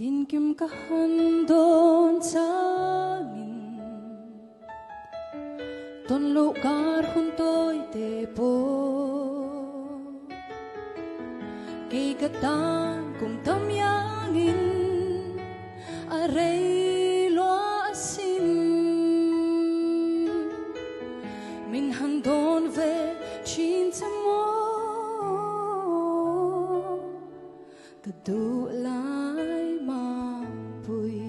Tin kim ka handon sangin Ton lugar junto'y tepo Kay katang kung tamyangin Aray lo asim Min handon ve cinta mo Kadulay mapuy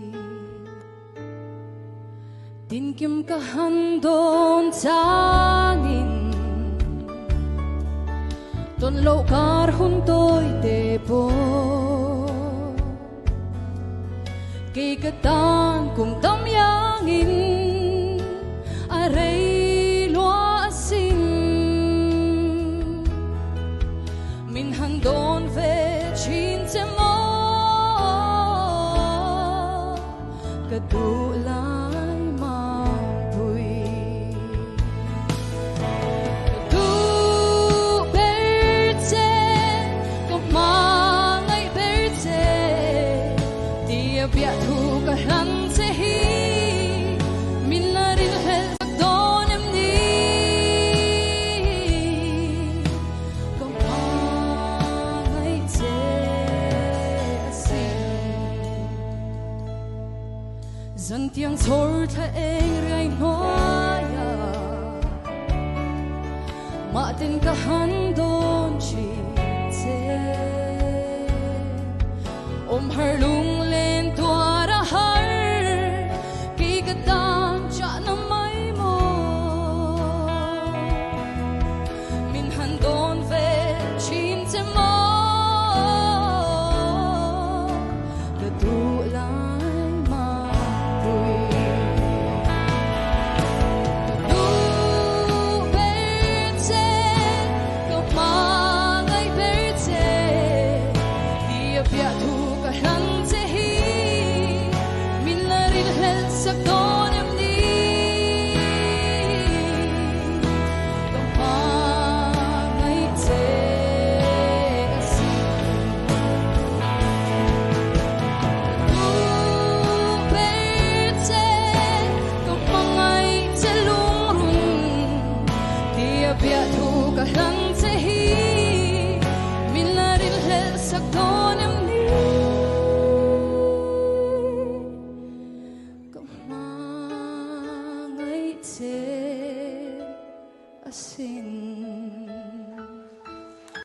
Tin kim ka handon sangin Ton lugar junto'y tepo Kay katang kung tamyangin Aray lo asim Min handon ve cinta mo Kadulay mapuy Kadu berte Kamangay berte Di abiyat hukahan sehi Minarin hel sakdonem ni Kamangay te asin Zantiang sorta eng ray noya Matin ka handon chite Har lung lên tua har Ki katang cha na may mo Min handon ve cinta mo Kadulay mapuy Kadu berte Kamangay berte Di abiyat hukahan sehi Minarin hel sakdonem ni Kamangay te asin Kadu berte Kamangay te lungrun Di abiyat hukahan sehi Minarin hel sakdonem ni Kamangay te asin